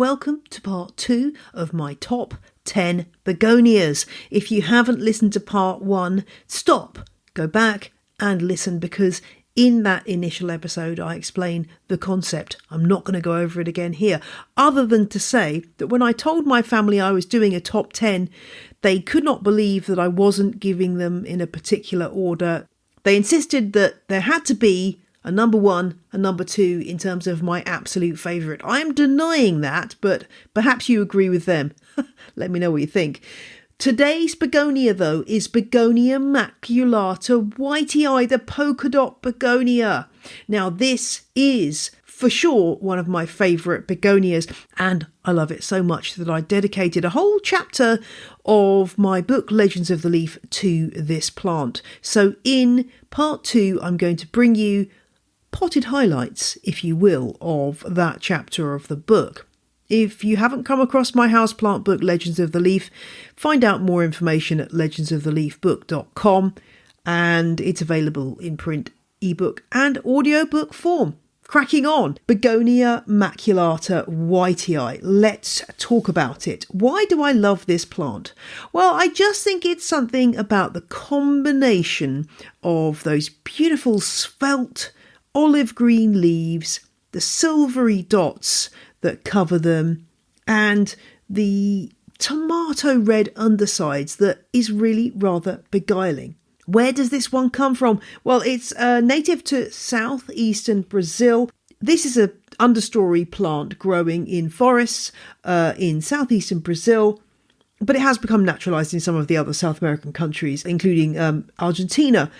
welcome to part 2 of my top 10 begonias. If you haven't listened to part 1, stop, go back and listen, because in that initial episode I explain the concept. I'm not going to go over it again here, other than to say that when I told my family I was doing a top 10, they could not believe that I wasn't giving them in a particular order. They insisted that there had to be a number 1, a number 2 in terms of my absolute favourite. I am denying that, but perhaps you agree with them. Let me know what you think. Today's begonia, though, is Begonia maculata Wightii, the polka dot begonia. Now, this is for sure one of my favourite begonias, and I love it so much that I dedicated a whole chapter of my book Legends of the Leaf to this plant. So in part 2, I'm going to bring you potted highlights, if you will, of that chapter of the book. If you haven't come across my houseplant book, Legends of the Leaf, find out more information at legendsoftheleafbook.com, and it's available in print, ebook and audiobook form. Cracking on, Begonia maculata Wightii. Let's talk about it. Why do I love this plant? Well, I just think it's something about the combination of those beautiful svelte olive green leaves, the silvery dots that cover them, and the tomato red undersides that is really rather beguiling. Where does this one come from? Well, it's native to southeastern Brazil. This is an understory plant growing in forests in southeastern Brazil, but it has become naturalized in some of the other South American countries, including Argentina.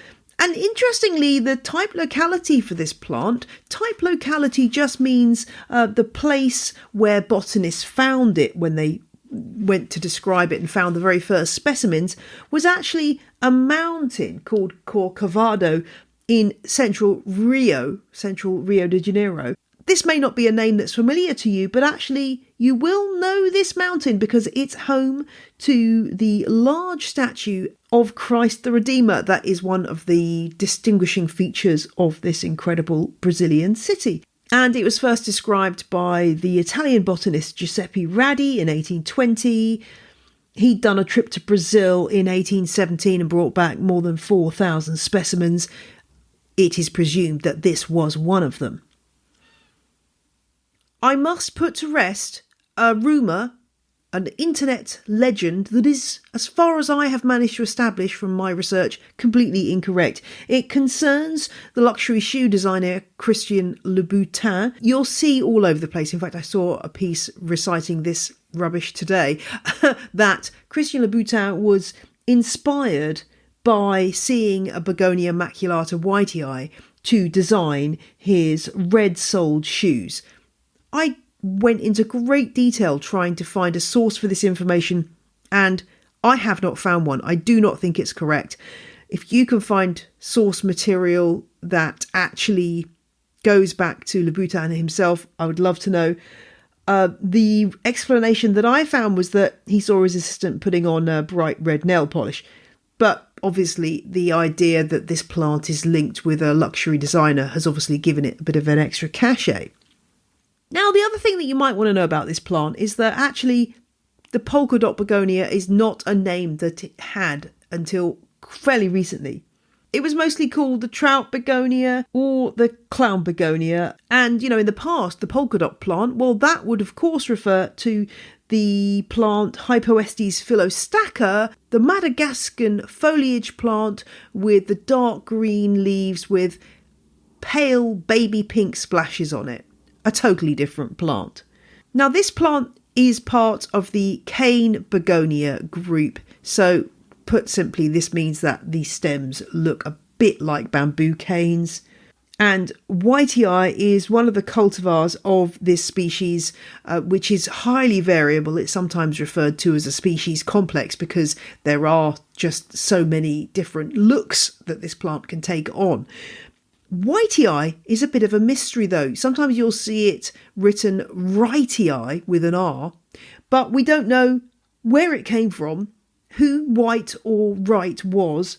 And interestingly, the type locality for this plant, type locality just means the place where botanists found it when they went to describe it and found the very first specimens, was actually a mountain called Corcovado in central Rio de Janeiro. This may not be a name that's familiar to you, but actually you will know this mountain because it's home to the large statue of Christ the Redeemer. That is one of the distinguishing features of this incredible Brazilian city. And it was first described by the Italian botanist Giuseppe Radi in 1820. He'd done a trip to Brazil in 1817 and brought back more than 4,000 specimens. It is presumed that this was one of them. I must put to rest a rumour, an internet legend that is, as far as I have managed to establish from my research, completely incorrect. It concerns the luxury shoe designer Christian Louboutin. You'll see all over the place. In fact, I saw a piece reciting this rubbish today, that Christian Louboutin was inspired by seeing a Begonia maculata Wightii to design his red-soled shoes. I went into great detail trying to find a source for this information, and I have not found one. I do not think it's correct. If you can find source material that actually goes back to Louboutin himself, I would love to know. The explanation that I found was that he saw his assistant putting on a bright red nail polish. But obviously the idea that this plant is linked with a luxury designer has obviously given it a bit of an extra cachet. Now, the other thing that you might want to know about this plant is that actually the polka dot begonia is not a name that it had until fairly recently. It was mostly called the trout begonia or the clown begonia. And, in the past, the polka dot plant, well, that would of course refer to the plant Hypoestes philostachya, the Madagascan foliage plant with the dark green leaves with pale baby pink splashes on it. A totally different plant. Now, this plant is part of the cane begonia group. So, put simply, this means that the stems look a bit like bamboo canes. And Wightii is one of the cultivars of this species, which is highly variable. It's sometimes referred to as a species complex because there are just so many different looks that this plant can take on. Wightii is a bit of a mystery though. Sometimes you'll see it written Rightii with an R, but we don't know where it came from, who White or Wright was,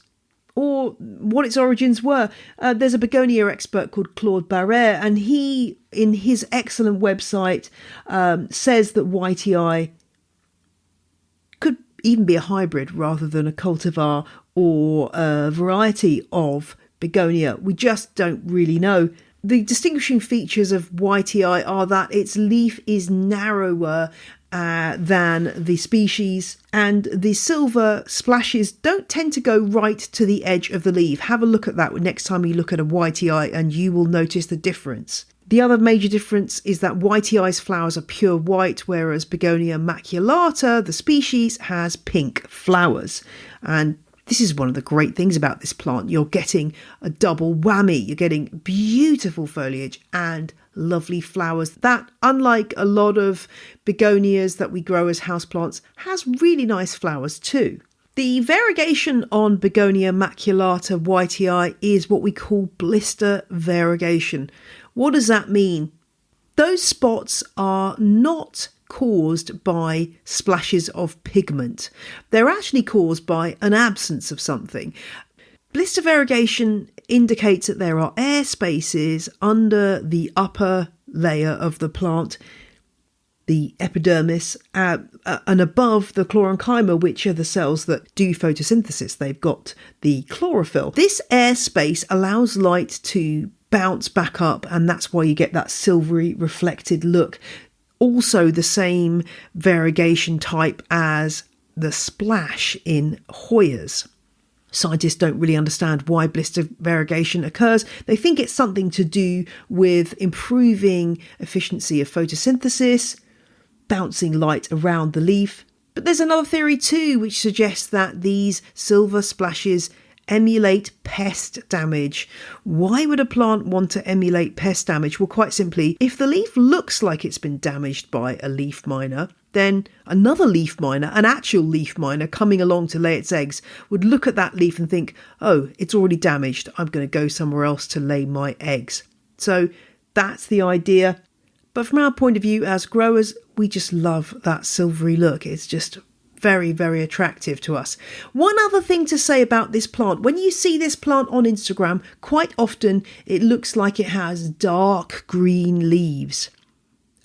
or what its origins were. There's a begonia expert called Claude Barrère, and he, in his excellent website, says that Wightii could even be a hybrid rather than a cultivar or a variety of begonia. We just don't really know. The distinguishing features of Wightii are that its leaf is narrower than the species, and the silver splashes don't tend to go right to the edge of the leaf. Have a look at that next time you look at a Wightii and you will notice the difference. The other major difference is that Wightie's flowers are pure white, whereas Begonia maculata, the species, has pink flowers. And this is one of the great things about this plant. You're getting a double whammy. You're getting beautiful foliage and lovely flowers that, unlike a lot of begonias that we grow as houseplants, has really nice flowers too. The variegation on Begonia maculata Wightii is what we call blister variegation. What does that mean? Those spots are not caused by splashes of pigment. They're actually caused by an absence of something. Blister variegation indicates that there are air spaces under the upper layer of the plant, the epidermis, and above the chlorenchyma, which are the cells that do photosynthesis. They've got the chlorophyll. This air space allows light to bounce back up, and that's why you get that silvery reflected look. Also the same variegation type as the splash in Hoyas. Scientists don't really understand why blister variegation occurs. They think it's something to do with improving efficiency of photosynthesis, bouncing light around the leaf. But there's another theory too, which suggests that these silver splashes emulate pest damage. Why would a plant want to emulate pest damage? Well, quite simply, if the leaf looks like it's been damaged by a leaf miner, then another leaf miner, an actual leaf miner coming along to lay its eggs, would look at that leaf and think, oh, it's already damaged. I'm going to go somewhere else to lay my eggs. So that's the idea. But from our point of view as growers, we just love that silvery look. It's just very, very attractive to us. One other thing to say about this plant, when you see this plant on Instagram, quite often it looks like it has dark green leaves.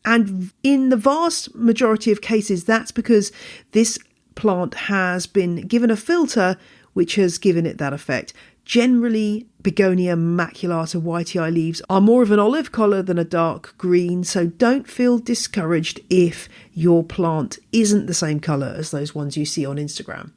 And in the vast majority of cases, that's because this plant has been given a filter which has given it that effect. Generally, Begonia maculata Wightii leaves are more of an olive colour than a dark green, so don't feel discouraged if your plant isn't the same colour as those ones you see on Instagram.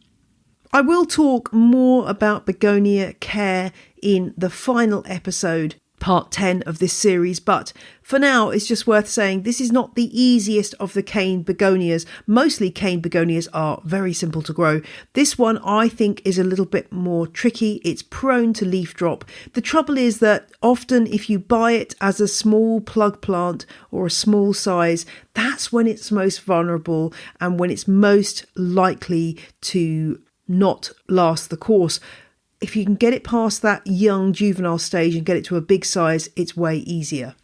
I will talk more about begonia care in the final episode, part 10 of this series, but for now it's just worth saying this is not the easiest of the cane begonias. Mostly cane begonias are very simple to grow. This one I think is a little bit more tricky. It's prone to leaf drop. The trouble is that often if you buy it as a small plug plant or a small size, that's when it's most vulnerable and when it's most likely to not last the course. If you can get it past that young juvenile stage and get it to a big size, it's way easier.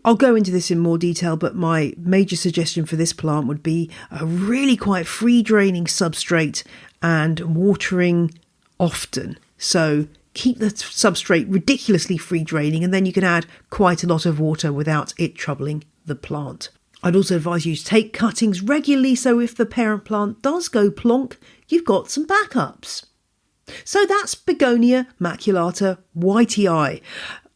I'll go into this in more detail, but my major suggestion for this plant would be a really quite free draining substrate and watering often. So keep the substrate ridiculously free draining, and then you can add quite a lot of water without it troubling the plant. I'd also advise you to take cuttings regularly, so if the parent plant does go plonk, you've got some backups. So that's Begonia maculata Wightii.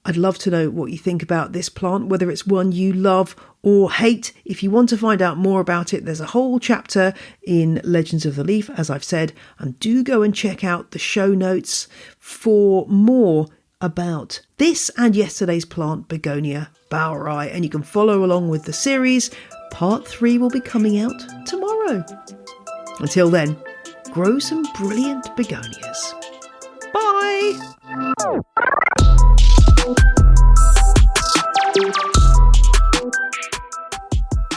I'd love to know what you think about this plant, whether it's one you love or hate. If you want to find out more about it, there's a whole chapter in Legends of the Leaf, as I've said, and do go and check out the show notes for more about this and yesterday's plant, Begonia baueri, and you can follow along with the series. Part 3 will be coming out tomorrow. Until then, grow some brilliant begonias. Bye!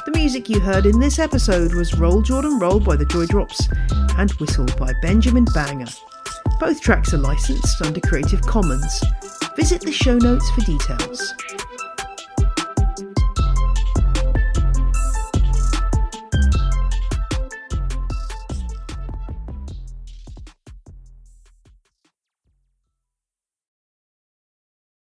The music you heard in this episode was Roll Jordan Roll by the Joy Drops and Whistle by Benjamin Banger. Both tracks are licensed under Creative Commons. Visit the show notes for details.